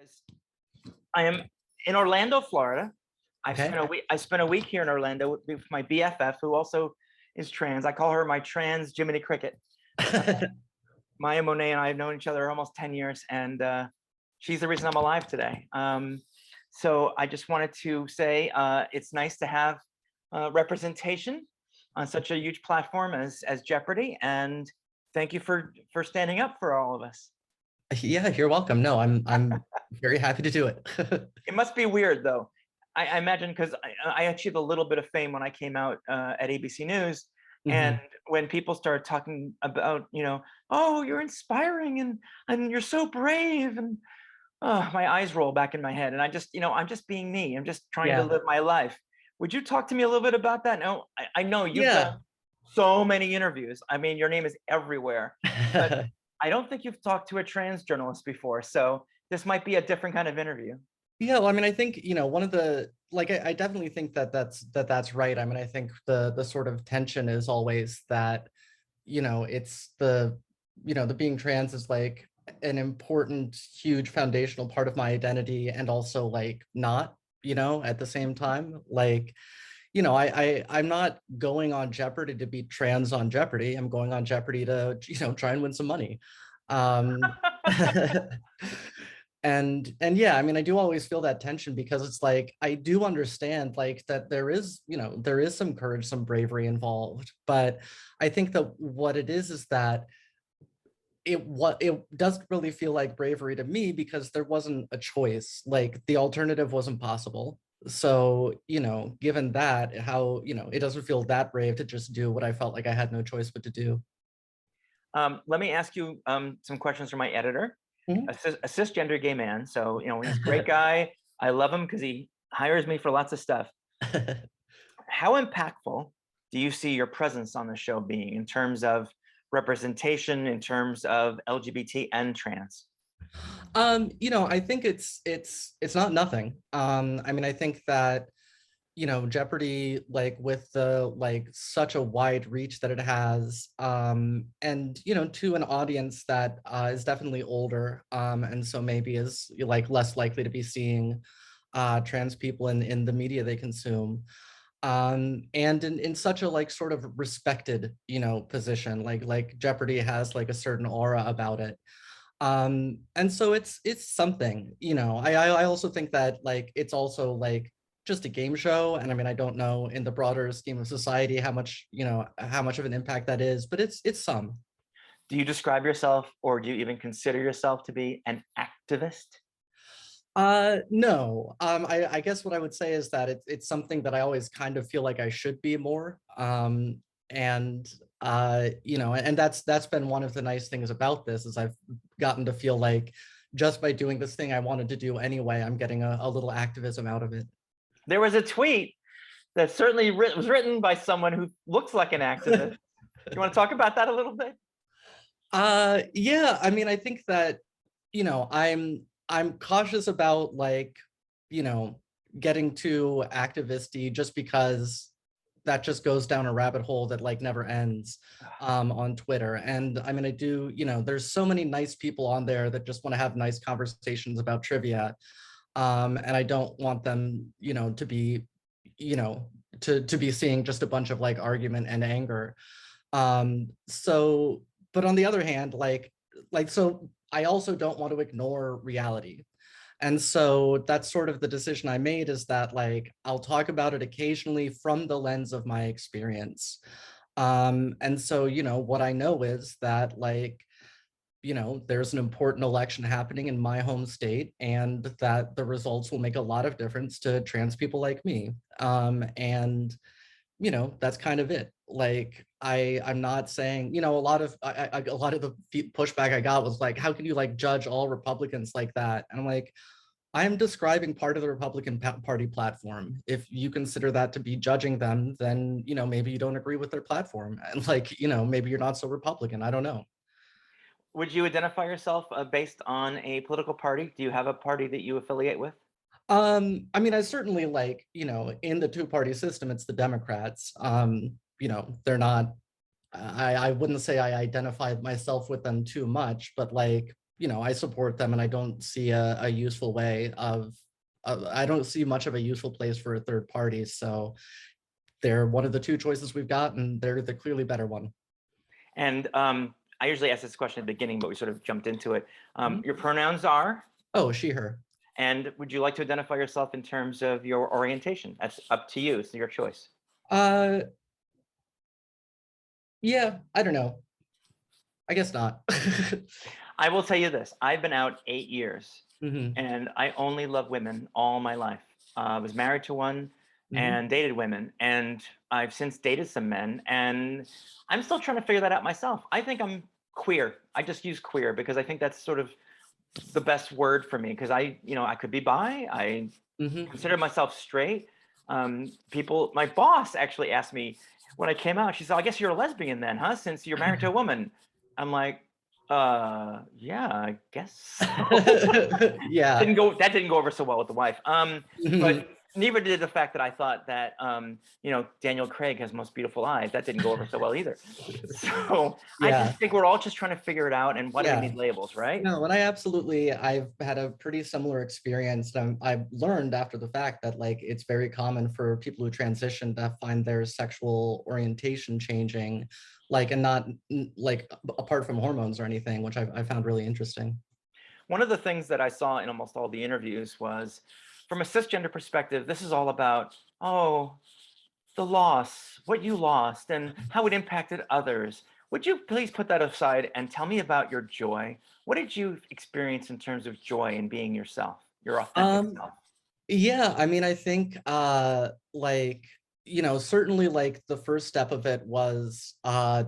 Guys, I am in Orlando, Florida. Okay. I spent a week here in Orlando with my BFF, who also is trans. I call her my trans Jiminy Cricket. Maya Monet and I have known each other almost 10 years, and she's the reason I'm alive today. So I just wanted to say it's nice to have representation on such a huge platform as Jeopardy, and thank you for standing up for all of us. Yeah, you're welcome. No, I'm very happy to do it. It must be weird though. I imagine because I achieved a little bit of fame when I came out at ABC News, and Mhm. when people started talking about, oh, you're inspiring and you're so brave, and my eyes roll back in my head, and I'm just being me. I'm just trying to Yeah. live my life. Would you talk to me a little bit about that? No, I know you've Yeah. done so many interviews. I mean, your name is everywhere, but I don't think you've talked to a trans journalist before, so this might be a different kind of interview. Yeah, well, I mean, I think, one of the like I definitely think that's right. I mean, I think the sort of tension is always that, it's the being trans is like an important, huge foundational part of my identity and also like not, at the same time. Like, I'm not going on Jeopardy to be trans on Jeopardy. I'm going on Jeopardy to, try and win some money. Um, and yeah, I mean, I do always feel that tension because it's like I do understand like that there is some courage, some bravery involved, but I think that what it is that it doesn't really feel like bravery to me because there wasn't a choice. Like the alternative wasn't possible. So, given that, how, it doesn't feel that brave to just do what I felt like I had no choice but to do. Let me ask you some questions from my editor, Mhm. a cisgender gay man. So, he's a great guy. I love him because he hires me for lots of stuff. How impactful do you see your presence on the show being in terms of representation, in terms of LGBT and trans? I think it's not nothing. I mean, I think that, Jeopardy, like with the like such a wide reach that it has, and to an audience that is definitely older, and so maybe is like less likely to be seeing trans people in the media they consume. And in such a like sort of respected, position, like Jeopardy has like a certain aura about it. And so it's something, I also think that like it's also like just a game show, and I mean, I don't know in the broader scheme of society how much, how much of an impact that is, but it's some. Do you describe yourself, or do you even consider yourself to be an activist? No. I guess what I would say is that it's something that I always kind of feel like I should be more. And and that's been one of the nice things about this is I've gotten to feel like just by doing this thing I wanted to do anyway, I'm getting a little activism out of it. There was a tweet that certainly was written by someone who looks like an activist. You want to talk about that a little bit? Yeah, I mean, I think that, I'm cautious about like, you know, getting too activisty just because that just goes down a rabbit hole that like never ends on Twitter. And I mean, I do, there's so many nice people on there that just want to have nice conversations about trivia. And I don't want them, to be, you know, to be seeing just a bunch of like argument and anger. So, but on the other hand, so I also don't want to ignore reality. And so that's sort of the decision I made is that like I'll talk about it occasionally from the lens of my experience. And so, what I know is that like, there's an important election happening in my home state and that the results will make a lot of difference to trans people like me. And that's kind of it. Like I'm not saying, a lot of the pushback I got was like, how can you like judge all Republicans like that? And I'm like, I'm describing part of the Republican Party platform. If you consider that to be judging them, then, maybe you don't agree with their platform. And like, maybe you're not so Republican. I don't know. Would you identify yourself based on a political party? Do you have a party that you affiliate with? I mean, I certainly like, in the two-party system, it's the Democrats. They're not, I wouldn't say I identified myself with them too much, but like, I support them, and I don't see a useful way of, I don't see much of a useful place for a third party. So they're one of the two choices we've got, and they're the clearly better one. And I usually ask this question at the beginning, but we sort of jumped into it. Mhm. Your pronouns are, Oh, she, her. and would you like to identify yourself in terms of your orientation? That's up to you. It's your choice. Uh, yeah, I don't know. I guess not. I will tell you this. I've been out 8 years, Hmm. and I only love women all my life. I was married to one Hmm. and dated women, and I've since dated some men, and I'm still trying to figure that out myself. I think I'm queer. I just use queer because I think that's sort of the best word for me, because I could be bi. I Hmm. consider myself straight. My boss actually asked me when I came out. She said, "I guess you're a lesbian then, huh? Since you're married to a woman." I'm like, yeah, I guess so. Yeah. That didn't go over so well with the wife. Mhm. But neither did the fact that I thought that Daniel Craig has most beautiful eyes. That didn't go over so well either. So I Yeah. just think we're all just trying to figure it out, and why do we Yeah. need labels, right? No, and I've had a pretty similar experience. I've learned after the fact that like it's very common for people who transition to find their sexual orientation changing, like, and not like apart from hormones or anything, which I found really interesting. One of the things that I saw in almost all the interviews was, from a cisgender perspective, this is all about, oh, the loss, what you lost, and how it impacted others. Would you please put that aside and tell me about your joy? What did you experience in terms of joy in being yourself, your authentic Um, self? Yeah, I mean, I think like, certainly like the first step of it was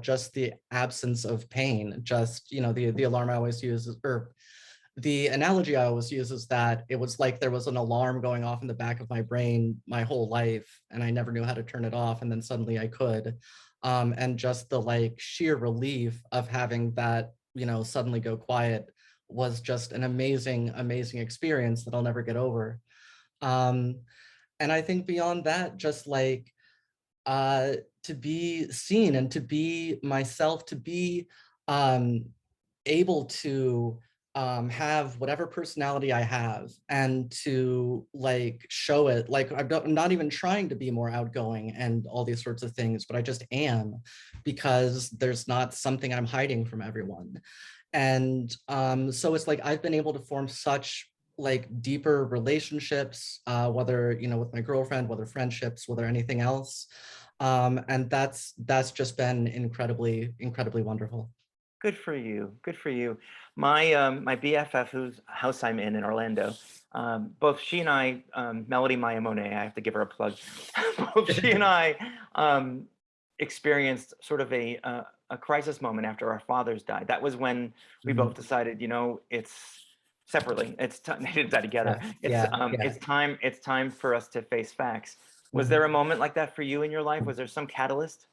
just the absence of pain. Just, the alarm I always use or the analogy I always use is that it was like there was an alarm going off in the back of my brain my whole life, and I never knew how to turn it off, and then suddenly I could. And just the like sheer relief of having that, suddenly go quiet was just an amazing, amazing experience that I'll never get over. Um, and I think beyond that, just like uh, to be seen and to be myself, to be um, able to have whatever personality I have and to like show it. Like I'm not even trying to be more outgoing and all these sorts of things, but I just am, because there's not something I'm hiding from everyone. And so it's like I've been able to form such like deeper relationships, whether with my girlfriend, whether friendships, whether anything else, and that's just been incredibly, incredibly wonderful. Good for you. Good for you. My BFF, whose house I'm in Orlando, both she and I, Melody Maya Monet, I have to give her a plug. Both she and I experienced sort of a crisis moment after our fathers died. That was when we both Mhm. decided, it's separately. It's time they didn't die together. Yeah, yeah, yeah. It's time for us to face facts. Was Mhm. there a moment like that for you in your life? Was there some catalyst?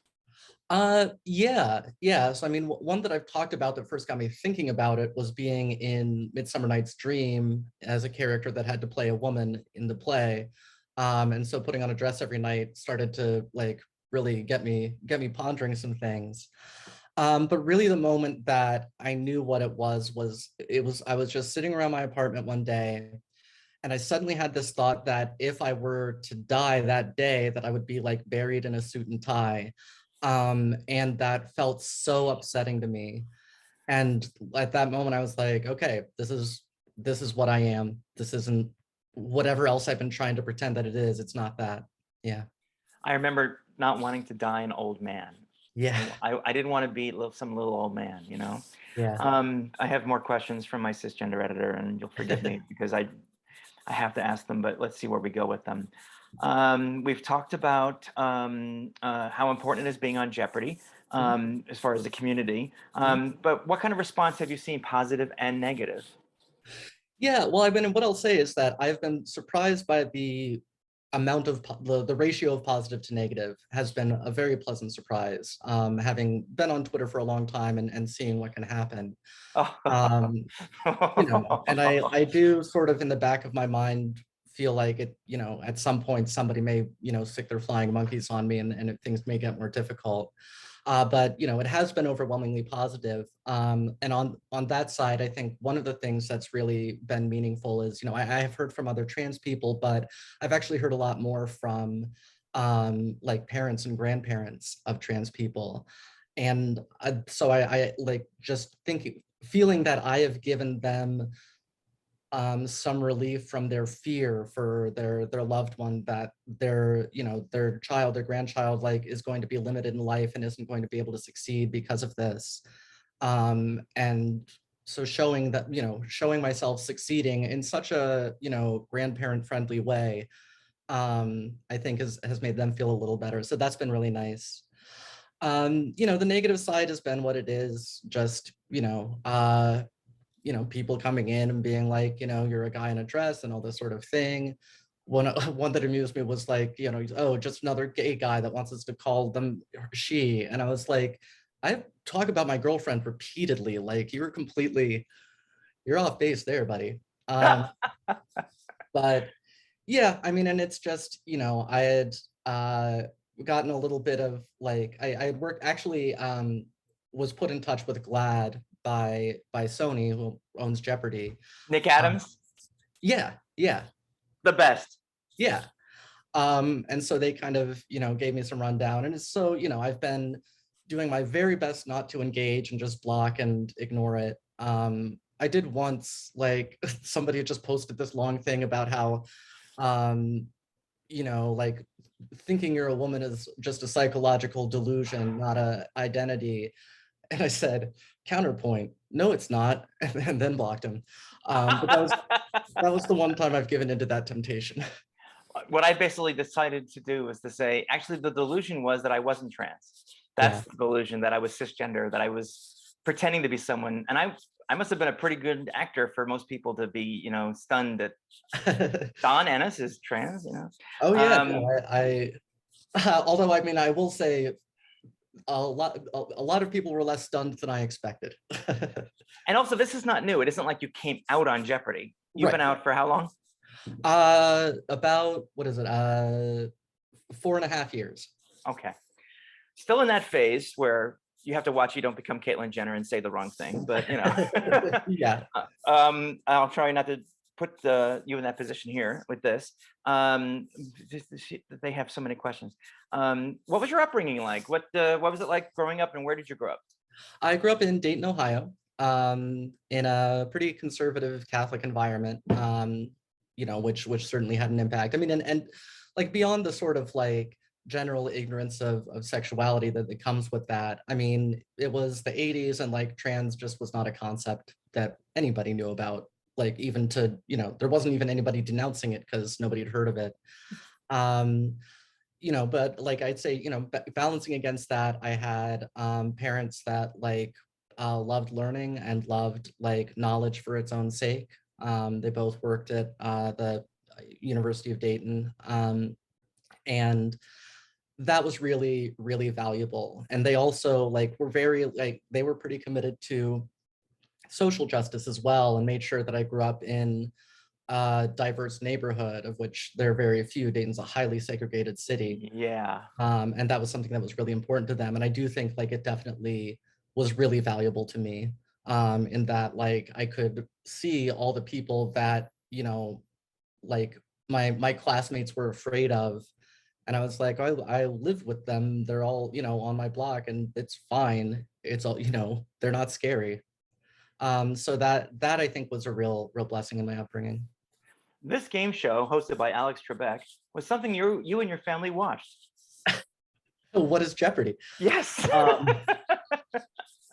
Yeah, yeah. So I mean, one that I've talked about that first got me thinking about it was being in Midsummer Night's Dream as a character that had to play a woman in the play. And so putting on a dress every night started to like really get me pondering some things. But really the moment that I knew what it was I was just sitting around my apartment one day, and I suddenly had this thought that if I were to die that day, that I would be like buried in a suit and tie. And that felt so upsetting to me. And at that moment, I was like, okay, this is what I am. This isn't whatever else I've been trying to pretend that it is. It's not that. Yeah. I remember not wanting to die an old man. Yeah. I didn't want to be some little old man. Yeah. I have more questions from my cisgender editor, and you'll forgive me because I have to ask them, but let's see where we go with them. We've talked about how important it is being on Jeopardy Mhm. as far as the community. Mhm. But what kind of response have you seen, positive and negative? Yeah, well, I mean, what I'll say is that I've been surprised by the amount of the ratio of positive to negative has been a very pleasant surprise. Having been on Twitter for a long time and seeing what can happen. Um, and I do sort of in the back of my mind feel like it, at some point somebody may, stick their flying monkeys on me, and things may get more difficult. But it has been overwhelmingly positive. And on that side, I think one of the things that's really been meaningful is, I have heard from other trans people, but I've actually heard a lot more from like parents and grandparents of trans people. And so I like just feeling that I have given them some relief from their fear for their loved one, that their child, their grandchild, like is going to be limited in life and isn't going to be able to succeed because of this. And so showing myself succeeding in such a grandparent friendly way, I think has made them feel a little better. So that's been really nice. The negative side has been what it is, just people coming in and being like, you're a guy in a dress and all this sort of thing. One that amused me was like, oh, just another gay guy that wants us to call them she. And I was like, I talk about my girlfriend repeatedly. Like, you're off base there, buddy. But yeah, I mean, and it's just, I had gotten a little bit of like, I had worked actually, was put in touch with GLAAD by Sony, who owns Jeopardy. Nick Adams, Yeah, the best. yeah. And so they kind of, gave me some rundown. And so, I've been doing my very best not to engage and just block and ignore it. I did once, like, somebody had just posted this long thing about how, like, thinking you're a woman is just a psychological delusion, not a identity. And I said, counterpoint, no, it's not, and then blocked him. But that was the one time I've given into that temptation. What I basically decided to do was to say, actually, the delusion was that I wasn't trans. That's the delusion, that I was cisgender, that I was pretending to be someone. And I must have been a pretty good actor for most people to be, stunned that Don Ennis is trans, Oh yeah, although I mean, I will say a lot of people were less stunned than I expected. And also, this is not new. It isn't like you came out on Jeopardy. You've been out for how long? About, what is it? 4.5 years. Okay. Still in that phase where you have to watch you don't become Caitlyn Jenner and say the wrong thing, but Yeah. I'll try not to put you in that position here with this. They have so many questions. What was your upbringing like? What was it like growing up, and where did you grow up? I grew up in Dayton, Ohio, in a pretty conservative Catholic environment, which certainly had an impact. I mean, and like beyond the sort of like general ignorance of sexuality that comes with that. I mean, it was the 80s, and like trans just was not a concept that anybody knew about. Like, even to, there wasn't even anybody denouncing it because nobody had heard of it. But like I'd say, balancing against that, I had parents that like loved learning and loved like knowledge for its own sake. They both worked at the University of Dayton. And that was really, really valuable. And they also like were they were pretty committed to social justice as well, and made sure that I grew up in a diverse neighborhood, of which there are very few. Dayton's a highly segregated city. Yeah. And that was something that was really important to them. And I do think like it definitely was really valuable to me, in that like I could see all the people that, like my classmates were afraid of. And I was like, I live with them. They're all, on my block, and it's fine. It's all, they're not scary. So that I think was a real blessing in my upbringing. This game show, hosted by Alex Trebek, was something you and your family watched. What is Jeopardy? Yes.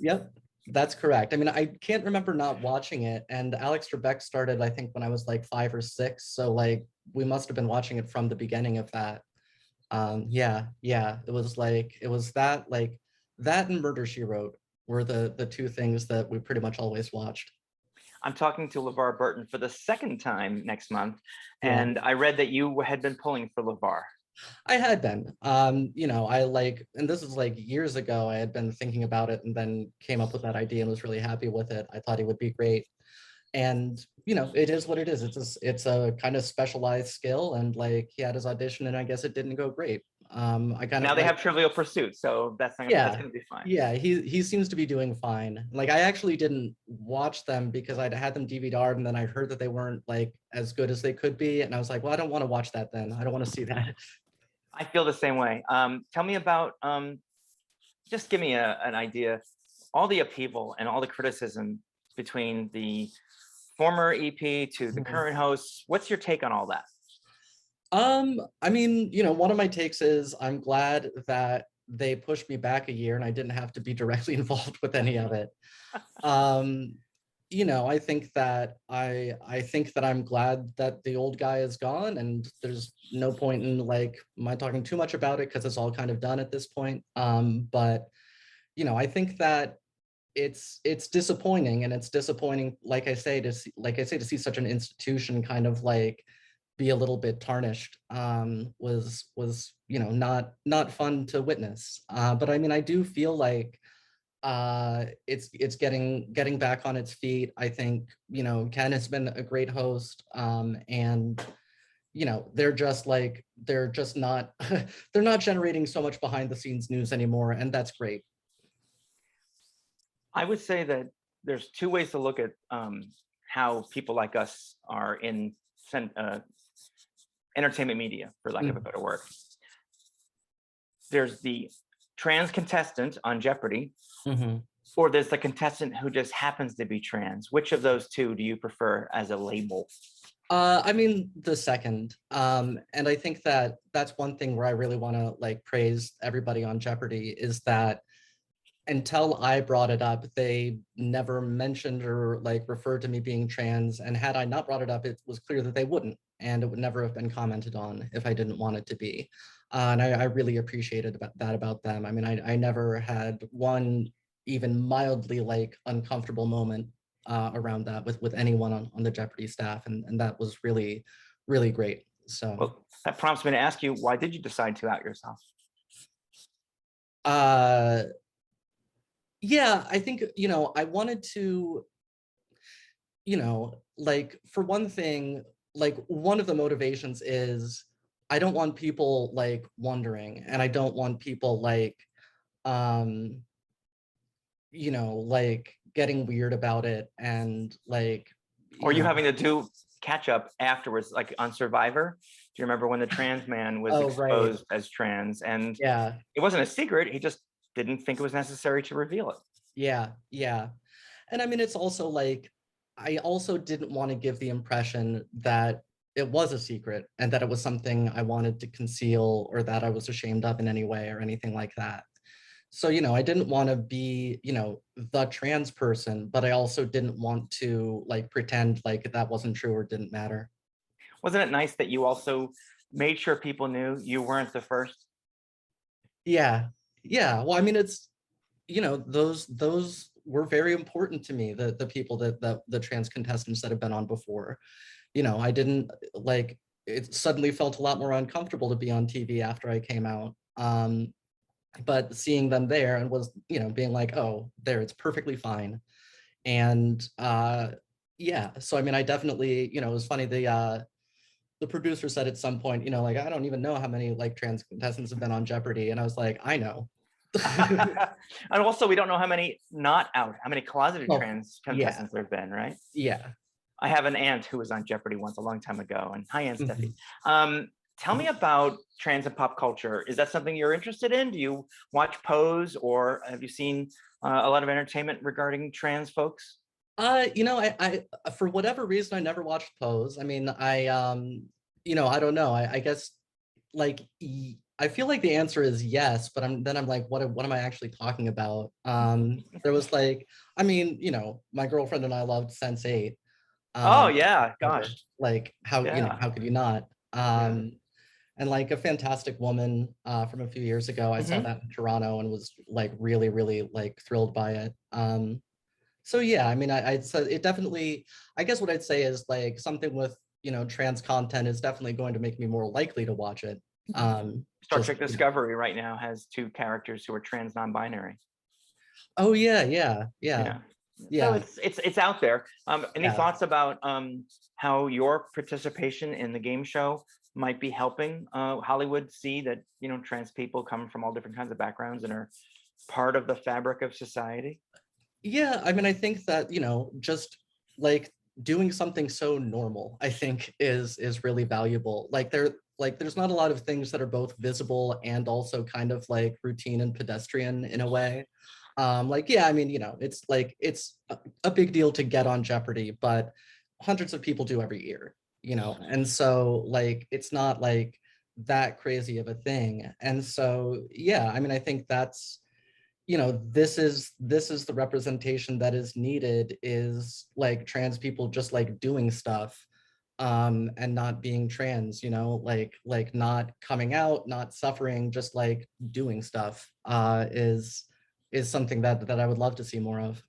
Yep, that's correct. I mean, I can't remember not watching it. And Alex Trebek started, I think, when I was like 5 or 6. So like we must have been watching it from the beginning of that. Yeah. It was that and Murder, She Wrote were the two things that we pretty much always watched. I'm talking to LeVar Burton for the second time next month, Yeah. and I read that you had been pulling for LeVar. I had been, I like, and this is like years ago, I had been thinking about it and then came up with that idea and was really happy with it. I thought he would be great. And, it is what it is. It's a kind of specialized skill, and like he had his audition and I guess it didn't go great. I kind Now of they like, have Trivial Pursuit, so that's yeah, gonna be fine. yeah, he seems to be doing fine. Like I actually didn't watch them because I'd had them DVR'd and then I heard that they weren't like as good as they could be. And I was like, well, I don't want to watch that then. I don't want to see that. I feel the same way. Tell me about, just give me an idea, all the upheaval and all the criticism between the former EP to the current hosts. What's your take on all that? I mean, one of my takes is I'm glad that they pushed me back a year and I didn't have to be directly involved with any of it. I think that I think that I'm glad that the old guy is gone and there's no point in like my talking too much about it because it's all kind of done at this point. But I think that it's disappointing, and it's disappointing, like I say, to see such an institution kind of like be a little bit tarnished. Was not fun to witness. But I mean, I do feel like it's getting back on its feet. I think Ken has been a great host, and they're just not they're not generating so much behind the scenes news anymore, and that's great. I would say that there's two ways to look at how people like us are in entertainment media, for lack of a better word. There's the trans contestant on Jeopardy, or there's the contestant who just happens to be trans. Which of those two do you prefer as a label? I mean, the second. And I think that that's one thing where I really want to like praise everybody on Jeopardy is that until I brought it up, they never mentioned or like referred to me being trans. And had I not brought it up, it was clear that they wouldn't, and it would never have been commented on if I didn't want it to be. And I really appreciated that about them. I mean, I never had one even mildly like uncomfortable moment around that with anyone on the Jeopardy staff, and that was really, really great. So Well, that prompts me to ask you, why did you decide to out yourself? Yeah, I think, I wanted to, like for one thing, like one of the motivations is I don't want people like wondering, and I don't want people like, like getting weird about it and like, Or you having to do catch up afterwards, like on Survivor? Do you remember when the trans man was oh, right. exposed as trans, and Yeah, it wasn't a secret, he just didn't think it was necessary to reveal it? yeah, yeah. And I mean, it's also like, I also didn't want to give the impression that it was a secret and that it was something I wanted to conceal or that I was ashamed of in any way or anything like that. So, I didn't want to be, the trans person, but I also didn't want to like pretend like that wasn't true or didn't matter. Wasn't it nice that you also made sure people knew you weren't the first? Yeah. Yeah. Well, I mean, it's, those were very important to me, the people that the trans contestants that have been on before. I didn't like, it suddenly felt a lot more uncomfortable to be on TV after I came out. But seeing them there and was, being like, oh, there, it's perfectly fine. And yeah, so I mean, I definitely, it was funny, the producer said at some point, like, I don't even know how many like trans contestants have been on Jeopardy. And I was like, I know. And also, we don't know how many not out, how many closeted Oh, trans yeah. contestants there have been, right? Yeah. I have an aunt who was on Jeopardy once a long time ago. And hi, Aunt Steffi. Mhm. Tell me about trans and pop culture. Is that something you're interested in? Do you watch Pose, or have you seen a lot of entertainment regarding trans folks? I for whatever reason I never watched Pose. I mean, I don't know. I guess like I feel like the answer is yes, but I'm like, what am I actually talking about? There was like, I mean, my girlfriend and I loved Sense8. Oh Um, yeah, so, gosh, like how yeah, how could you not? yeah. And like A Fantastic Woman from a few years ago, I saw Hmm. that in Toronto and was like really, really like thrilled by it. So yeah, I mean, I'd say it definitely, I guess what I'd say is like something with, trans content is definitely going to make me more likely to watch it. Star Just, Trek Discovery right now has two characters who are trans non-binary. oh yeah, yeah, yeah, Yeah. So yeah. it's out there. Any Yeah. thoughts about how your participation in the game show might be helping Hollywood see that, you know, trans people come from all different kinds of backgrounds and are part of the fabric of society? Yeah, I mean, I think that, you know, just like doing something so normal, I think is really valuable. Like there's not a lot of things that are both visible and also kind of like routine and pedestrian in a way. Like, yeah, I mean, you know, it's like it's a big deal to get on Jeopardy, but hundreds of people do every year, you know, and so like it's not like that crazy of a thing. And so, yeah, I mean, I think that's, you know, this is the representation that is needed, is like trans people just like doing stuff, and not being trans, you know, like not coming out, not suffering, just like doing stuff, is something that I would love to see more of.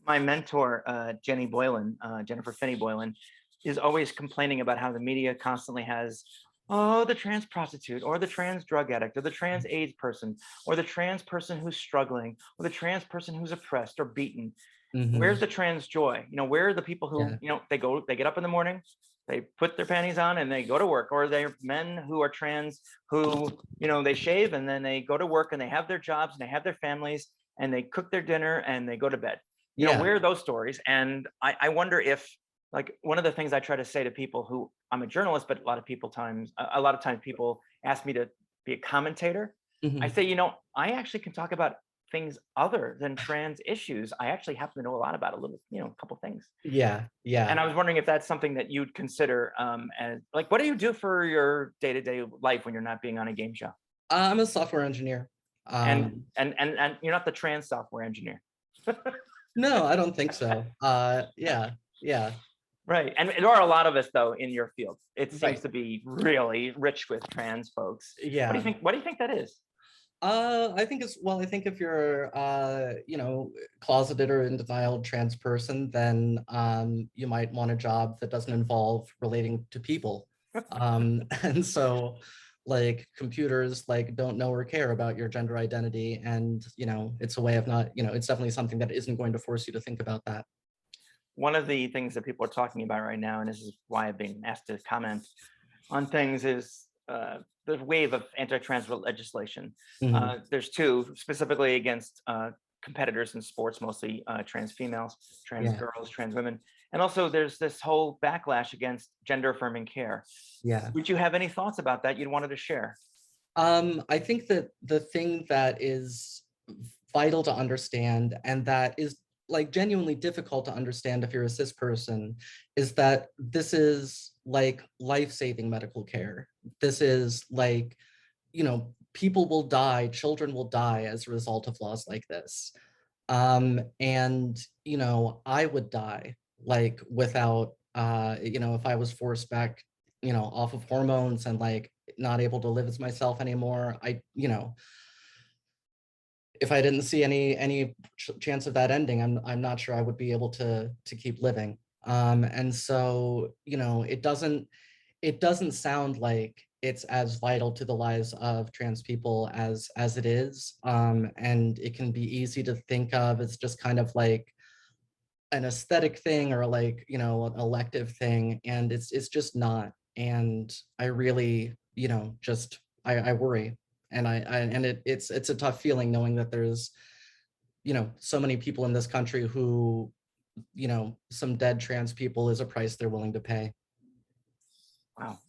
My mentor, Jennifer Finney Boylan, is always complaining about how the media constantly has, oh, the trans prostitute, or the trans drug addict, or the trans AIDS person, or the trans person who's struggling, or the trans person who's oppressed or beaten. Where's Mhm. the trans joy? You know, where are the people who, Yeah, you know, they get up in the morning, they put their panties on and they go to work, or they're men who are trans who, you know, they shave and then they go to work and they have their jobs and they have their families and they cook their dinner and they go to bed. You know, yeah, where are those stories? And I wonder if, like, one of the things I try to say to people who, I'm a journalist, but a lot of times people ask me to be a commentator. I mhm. say, you know, I actually can talk about things other than trans issues. I actually happen to know a lot about a little, you know, a couple things. Yeah, yeah. And I was wondering if that's something that you'd consider, as like, what do you do for your day-to-day life when you're not being on a game show? I'm a software engineer. And um and you're not the trans software engineer. no, I don't think so. Yeah, yeah, Right. And there are a lot of us though in your field. It seems right, to be really rich with trans folks. yeah. What do you think that is? I think it's, well, I think if you're you know, closeted or in denial trans person, then you might want a job that doesn't involve relating to people. And so like computers like don't know or care about your gender identity, and you know, it's a way of not, you know, it's definitely something that isn't going to force you to think about that. One of the things that people are talking about right now, and this is why I've been asked to comment on things, is the wave of anti-trans legislation. Mhm. There's two specifically against competitors in sports, mostly trans females, trans Yeah, girls, trans women, and also there's this whole backlash against gender-affirming care. yeah. Would you have any thoughts about that you'd wanted to share? I think that the thing that is vital to understand, and that is like genuinely difficult to understand if you're a cis person, is that this is like life-saving medical care. This is like, you know, people will die, children will die as a result of laws like this. And, you know, I would die like without, you know, if I was forced back, you know, off of hormones and like not able to live as myself anymore. I, you know, if I didn't see any chance of that ending, I'm not sure I would be able to keep living. And so, you know, it doesn't sound like it's as vital to the lives of trans people as it is. And it can be easy to think of as just kind of like an aesthetic thing, or like, you know, an elective thing, and it's just not. And I really, you know, just I worry, and it's a tough feeling knowing that there's, you know, so many people in this country who, you know, some dead trans people is a price they're willing to pay. Wow.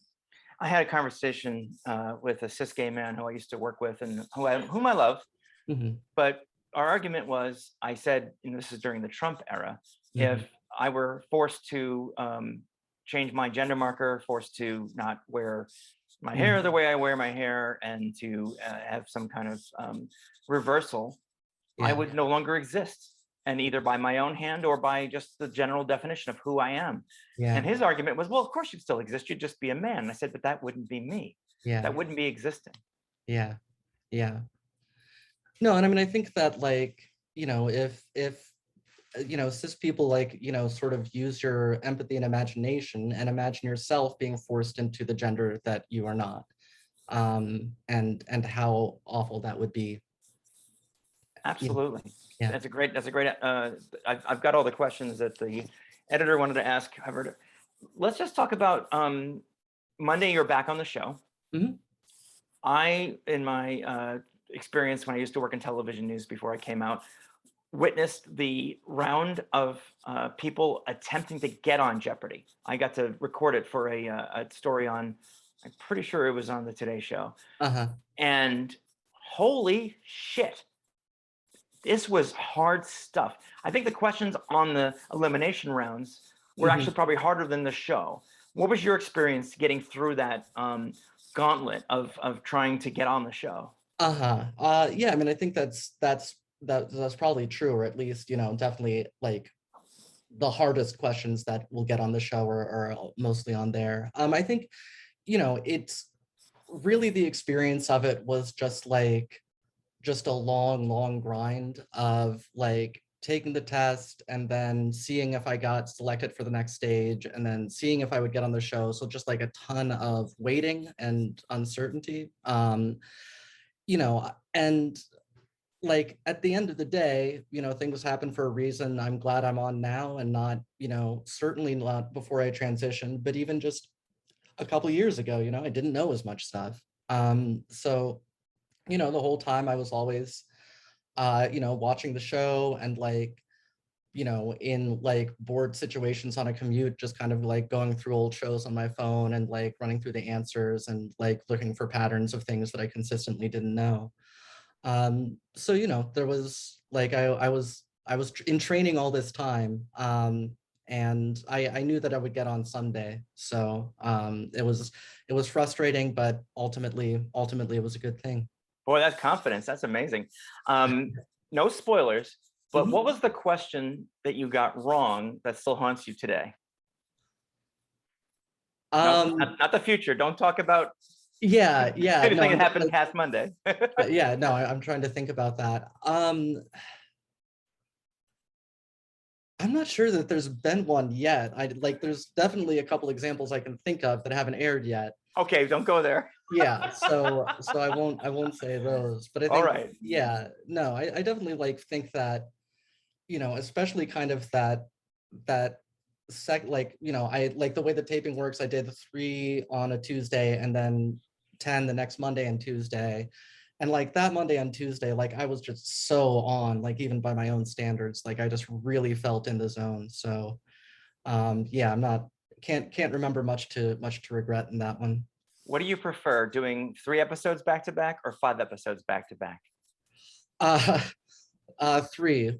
I had a conversation with a cis gay man who I used to work with and whom I love. Mhm, But our argument was, I said, and this is during the Trump era, if mhm, I were forced to change my gender marker, forced to not wear my hair the mhm. way I wear my hair, and to have some kind of reversal, I Yeah, would no longer exist. And either by my own hand or by just the general definition of who I am. And yeah, his argument was, well, of course you'd still exist. You'd just be a man. And I said, but that wouldn't be me. yeah, That wouldn't be existing. yeah, yeah. No, and I mean, I think that like, you know, if you know, cis people like, you know, sort of use your empathy and imagination and imagine yourself being forced into the gender that you are not, and how awful that would be. You know, Absolutely. yeah. That's a great, I've got all the questions that the editor wanted to ask covered. Let's just talk about Monday, you're back on the show. Mhm. I, in my experience when I used to work in television news before I came out, witnessed the round of people attempting to get on Jeopardy. I got to record it for a story on, I'm pretty sure it was on the Today Show. Uh-huh. And holy shit, this was hard stuff. I think the questions on the elimination rounds were Mhm. actually probably harder than the show. What was your experience getting through that gauntlet of trying to get on the show? Uh-huh. Yeah, I mean, I think that's probably true, or at least, definitely like the hardest questions that we'll get on the show are mostly on there. I think, it's really the experience of it was just a long, long grind of like taking the test and then seeing if I got selected for the next stage and then seeing if I would get on the show. So just like a ton of waiting and uncertainty. And like at the end of the day, things happen for a reason. I'm glad I'm on now and not, certainly not before I transitioned, but even just a couple years ago, I didn't know as much stuff. So, the whole time I was always, watching the show and like, in like bored situations on a commute, just kind of like going through old shows on my phone and like running through the answers and like looking for patterns of things that I consistently didn't know. So there was like I was in training all this time, and I knew that I would get on Sunday. So it was frustrating, but ultimately it was a good thing. Boy, that's confidence. That's amazing. No spoilers, but Mhm. what was the question that you got wrong that still haunts you today? No, Um, not the future. Don't talk about yeah, no, anything that happened past Monday. yeah, no, I'm trying to think about that. I'm not sure that there's been one yet. There's definitely a couple examples I can think of that haven't aired yet. Okay, don't go there. Yeah, so I won't say those, but I All think, right. yeah, no, I definitely like think that, especially kind of that I like the way the taping works. I did 3 on a Tuesday and then 10 the next Monday and Tuesday. And like that Monday and Tuesday, like I was just so on, like even by my own standards, like I just really felt in the zone. So yeah, I'm not can't remember much to regret in that one. What do you prefer, doing 3 episodes back to back or 5 episodes back to back? Uh 3.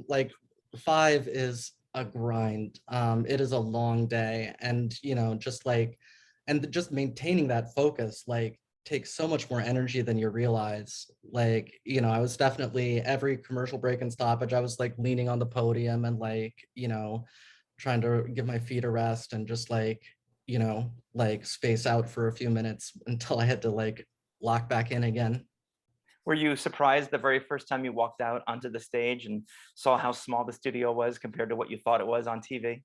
Like 5 is a grind. It is a long day, and just maintaining that focus like takes so much more energy than you realize. Like, I was definitely every commercial break and stoppage, I was like leaning on the podium and like, trying to give my feet a rest and just like space out for a few minutes until I had to like lock back in again. Were you surprised the very first time you walked out onto the stage and saw how small the studio was compared to what you thought it was on TV?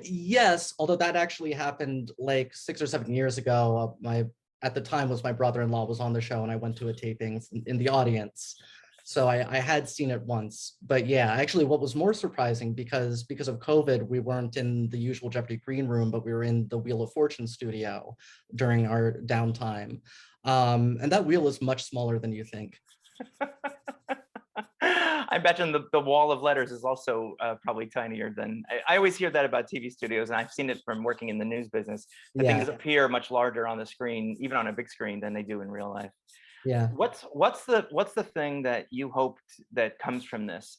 Yes, although that actually happened like 6 or 7 years ago. My at the time was my brother-in-law was on the show, and I went to a taping in the audience. So I had seen it once, but yeah, actually, what was more surprising because of COVID, we weren't in the usual Jeopardy green room, but we were in the Wheel of Fortune studio during our downtime, and that wheel is much smaller than you think. I imagine the wall of letters is also probably tinier than I always hear that about TV studios, and I've seen it from working in the news business. That things Yeah, appear much larger on the screen, even on a big screen, than they do in real life. yeah. What's the thing that you hoped that comes from this?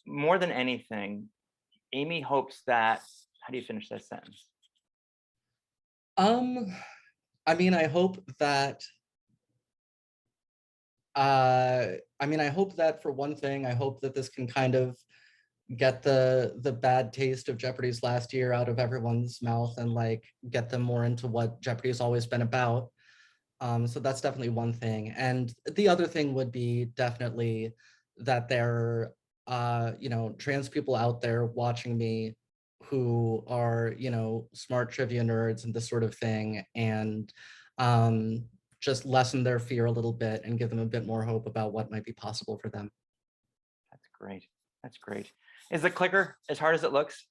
More than anything, Amy hopes that. How do you finish that sentence? Um, I mean, I hope that I hope that for one thing, I hope that this can kind of get the bad taste of Jeopardy's last year out of everyone's mouth and like get them more into what Jeopardy's always been about. So that's definitely one thing. And the other thing would be definitely that there are, trans people out there watching me who are, smart trivia nerds and this sort of thing, and um, just lessen their fear a little bit and give them a bit more hope about what might be possible for them. That's great. That's great. Is the clicker as hard as it looks?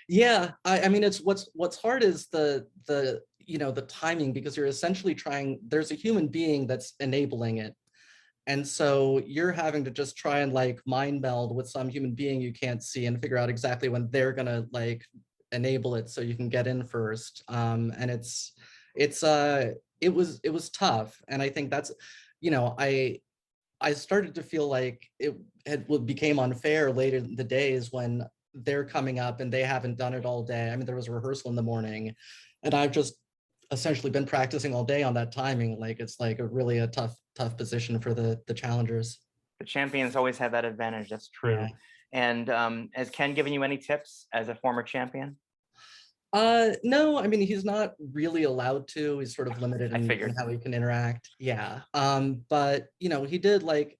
Yeah, I mean, it's what's hard is the the timing, because you're essentially trying, there's a human being that's enabling it. And so you're having to just try and like mind meld with some human being you can't see and figure out exactly when they're gonna like enable it so you can get in first. And it's it was tough. And I think that's, I started to feel like became unfair later in the days when they're coming up and they haven't done it all day. I mean, there was a rehearsal in the morning, and I've just essentially been practicing all day on that timing. Like it's like a really a tough position for the challengers. The champions always have that advantage. That's true. Yeah. And has Ken given you any tips as a former champion? No, I mean, he's not really allowed to. He's sort of limited I in figured. how he can interact. Yeah. But he did like,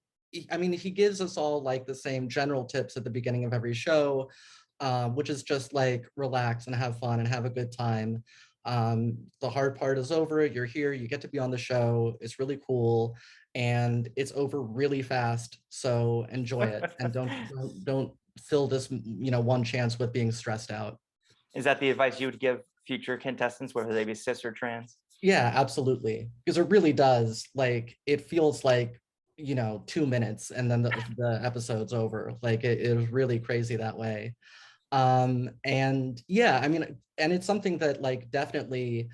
I mean, he gives us all like the same general tips at the beginning of every show, which is just like relax and have fun and have a good time. The hard part is over. You're here. You get to be on the show. It's really cool, and it's over really fast. So enjoy it, and don't fill this one chance with being stressed out. Is that the advice you would give future contestants, whether they be cis or trans? Yeah, absolutely. Because it really does. Like, it feels like, 2 minutes and then the episode's over. Like, it was really crazy that way. And yeah, I mean, and it's something that, like, definitely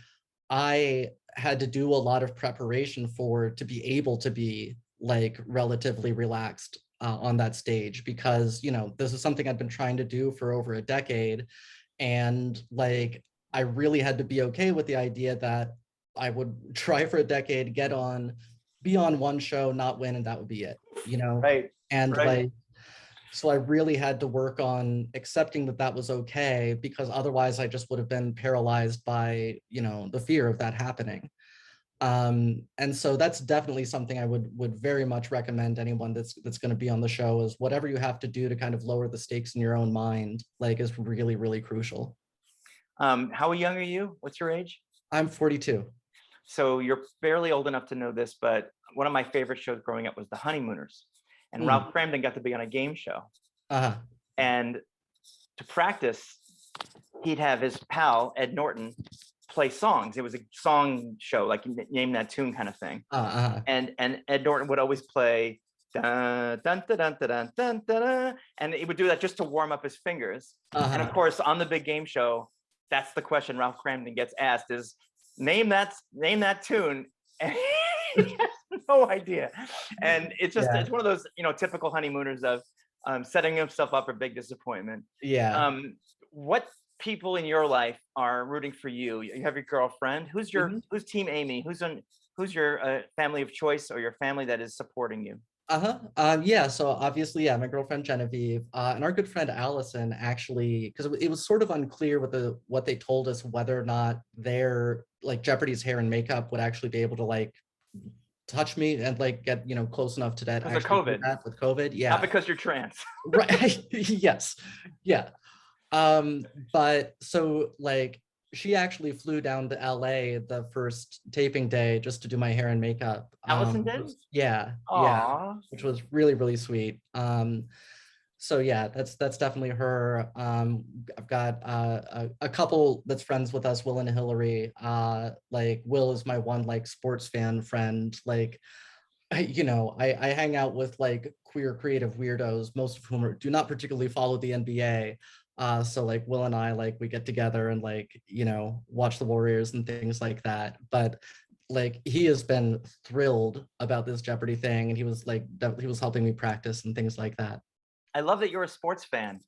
I had to do a lot of preparation for to be able to be, like, relatively relaxed on that stage, because, this is something I've been trying to do for over a decade. And, like, I really had to be okay with the idea that I would try for a decade, be on one show, not win, and that would be it, Right. And Right. like, so I really had to work on accepting that that was okay, because otherwise I just would have been paralyzed by, the fear of that happening. And so that's definitely something I would very much recommend anyone that's going to be on the show, is whatever you have to do to kind of lower the stakes in your own mind, like, is really, really crucial. How young are you? What's your age? I'm 42. So you're fairly old enough to know this, but one of my favorite shows growing up was The Honeymooners. And Mm. Ralph Cramden got to be on a game show. Uh-huh. And to practice, he'd have his pal, Ed Norton, play songs. It was a song show, like name that tune kind of thing. Uh-huh. And Ed Norton would always play dun, dun, dun, dun, dun, dun, dun, dun, and he would do that just to warm up his fingers. And of course, on the big game show, that's the question Ralph Cramden gets asked is, name that tune. And he has no idea. And it's just, it's one of those, typical honeymooners of setting himself up for big disappointment. Yeah. What people in your life are rooting for you? You have your girlfriend. Who's who's Team Amy? Who's your family of choice, or your family that is supporting you? Yeah, so obviously, yeah, my girlfriend Genevieve, and our good friend Allison, actually, because it was sort of unclear with what they told us, whether or not their, like, Jeopardy's hair and makeup would actually be able to, like, touch me and, like, get close enough to that Because of actually do COVID. that with COVID. Yeah. Not because you're trans. Right. Yes. Yeah. But so, like, she actually flew down to LA the first taping day just to do my hair and makeup. Allison did? Yeah. Aww. Which was really, really sweet. So yeah, that's definitely her. I've got a couple that's friends with us, Will and Hillary. Like, Will is my one, like, sports fan friend. Like, I hang out with, like, queer creative weirdos, most of whom do not particularly follow the NBA. So, like, Will and I, like, we get together and, like, watch the Warriors and things like that. But, like, he has been thrilled about this Jeopardy thing, and he was helping me practice and things like that. I love that you're a sports fan.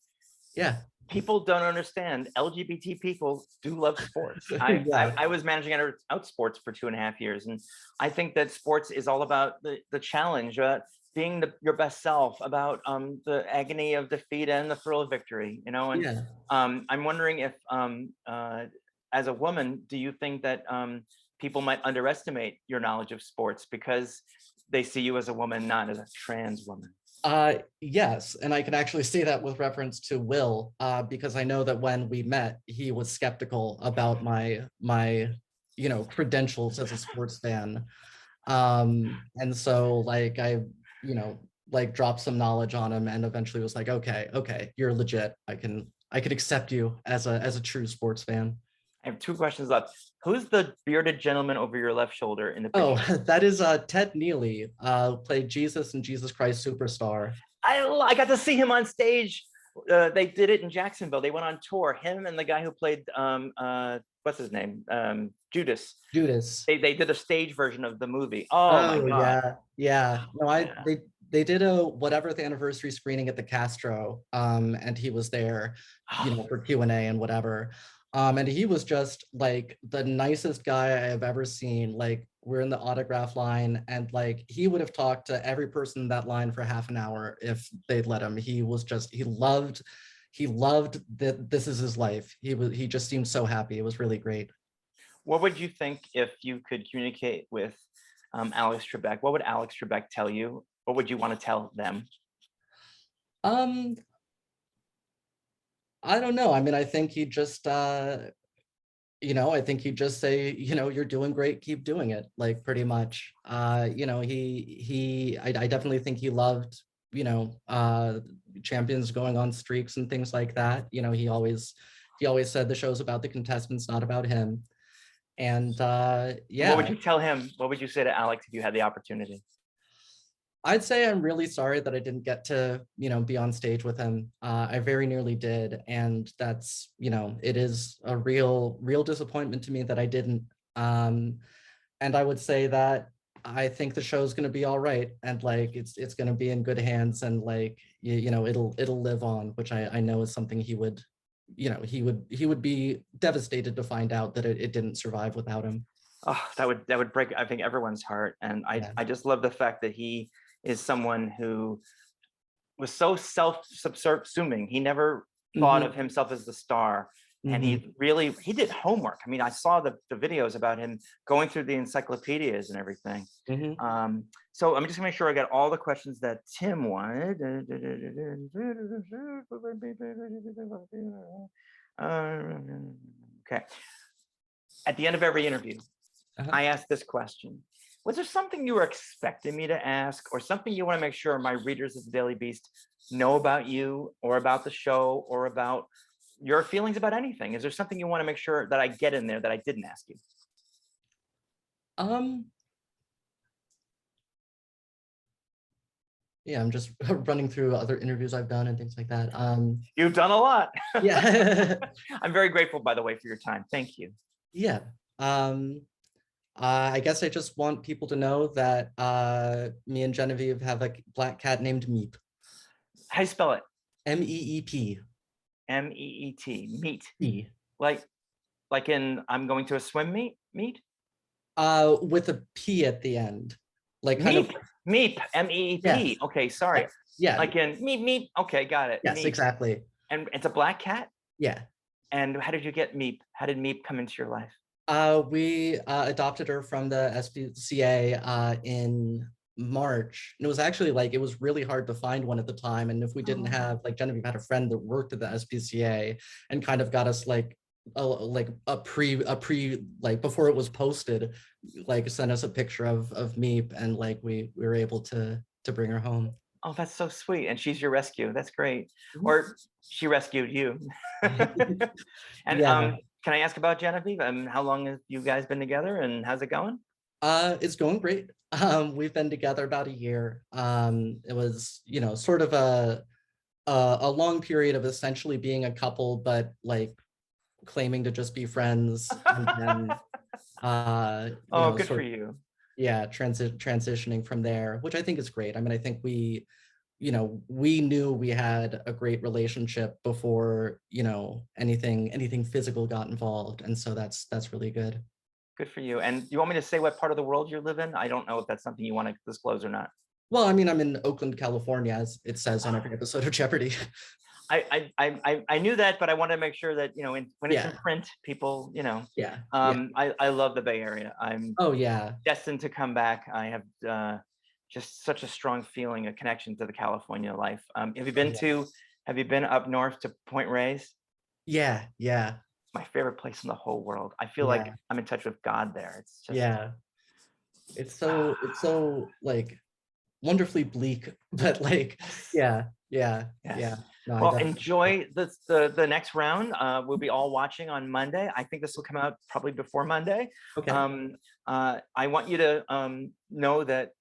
Yeah. People don't understand. LGBT people do love sports. Yeah. I was managing out sports for 2.5 years, and I think that sports is all about the challenge, being your best self, about the agony of defeat and the thrill of victory. And Yeah. I'm wondering if, as a woman, do you think that people might underestimate your knowledge of sports because they see you as a woman, not as a trans woman? Yes, and I can actually say that with reference to Will, because I know that when we met, he was skeptical about my credentials as a sports fan. And so, like, I like dropped some knowledge on him, and eventually was like, okay, you're legit. I can I could accept you as a true sports fan. I have two questions left. Who's the bearded gentleman over your left shoulder in the Oh, picture? that is Ted Neely, played Jesus in Jesus Christ Superstar. I got to see him on stage. They did it in Jacksonville. They went on tour. Him and the guy who played what's his name? Judas. Judas. They did a stage version of the movie. Oh my Oh God. yeah, yeah. No, Yeah. they did a whateverth anniversary screening at the Castro, and he was there, for Q&A and whatever. And he was just like the nicest guy I have ever seen. Like we're in the autograph line, and like he would have talked to every person in that line for half an hour if they'd let him. He loved that this is his life. He just seemed so happy. It was really great. What would you think if you could communicate with Alex Trebek? What would Alex Trebek tell you? What would you want to tell them? Um, I don't know. I mean, I think he just I think he'd just say, you're doing great, keep doing it, like pretty much. I definitely think he loved, champions going on streaks and things like that. He always said the show's about the contestants, not about him. And What would yeah, you tell him? What would you say to Alex if you had the opportunity? I'd say I'm really sorry that I didn't get to, be on stage with him. I very nearly did, and that's, it is a real disappointment to me that I didn't. And I would say that I think the show's going to be all right, and like it's going to be in good hands, and like it'll live on, which I know is something he would, he would be devastated to find out that it didn't survive without him. Oh, that would break, I think, everyone's heart. And Yeah. I just love the fact that he is someone who was so self-subsuming. He never thought of Mhm, himself as the star. And mhm. he did homework. I mean, I saw the videos about him going through the encyclopedias and everything. Mhm. So I'm just gonna make sure I got all the questions that Tim wanted. Okay. At the end of every interview, Uh-huh. I ask this question. Was there something you were expecting me to ask, or something you want to make sure my readers of the Daily Beast know about you, or about the show, or about your feelings about anything? Is there something you want to make sure that I get in there that I didn't ask you? Um, yeah, I'm just running through other interviews I've done and things like that. You've done a lot. Yeah. I'm very grateful, by the way, for your time. Thank you. Yeah. Um, I guess I just want people to know that me and Genevieve have a black cat named Meep. How do you spell it? Meep. Meet. Meet. E. Like in I'm going to a swim meet? Meet? With a P at the end. Like kind of. Meep. Meep. Yes. MEEP. Okay, sorry. Yeah. Like in meep meep. Okay, got it. Yes, Meep. exactly. And it's a black cat? Yeah. And how did you get Meep? How did Meep come into your life? We adopted her from the SPCA in March. And it was actually like, it was really hard to find one at the time. And if we didn't have, like Genevieve had a friend that worked at the SPCA and kind of got us like a pre like before it was posted, like sent us a picture of Meep, and like we were able to bring her home. Oh, that's so sweet. And she's your rescue. That's great. Mhm. Or she rescued you. And Yeah. can I ask about Genevieve? How long have you guys been together and how's it going? It's going great. We've been together about a year. It was, sort of a long period of essentially being a couple, but like claiming to just be friends, and then Oh, good for sort of, you. yeah, transitioning from there, which I think is great. I mean, I think we knew we had a great relationship before, anything physical got involved, and so that's really good. Good for you. And you want me to say what part of the world you live in? I don't know if that's something you want to disclose or not. Well, I mean, I'm in Oakland, California, as it says on every episode of Jeopardy. I knew that, but I want to make sure that, when it's in Yeah, print, people, yeah, yeah. I love the Bay Area. I'm Oh, yeah. destined to come back. I have just such a strong feeling, a connection to the California life. Oh, yeah. Have you been up north to Point Reyes? It's Yeah, yeah, my favorite place in the whole world. I feel like yeah, I'm in touch with God there. It's just, yeah. It's so like wonderfully bleak, but like, yeah, Yeah, Yes. yeah. No, I Well, definitely. enjoy the next round. We'll be all watching on Monday. I think this will come out probably before Monday. Okay. I want you to know that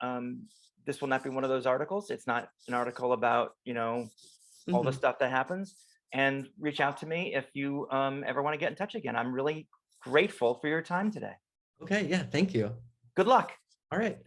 this will not be one of those articles. It's not an article about, all the Mhm. stuff that happens. And reach out to me if you ever want to get in touch again. I'm really grateful for your time today. Okay, yeah, thank you. Good luck. All right.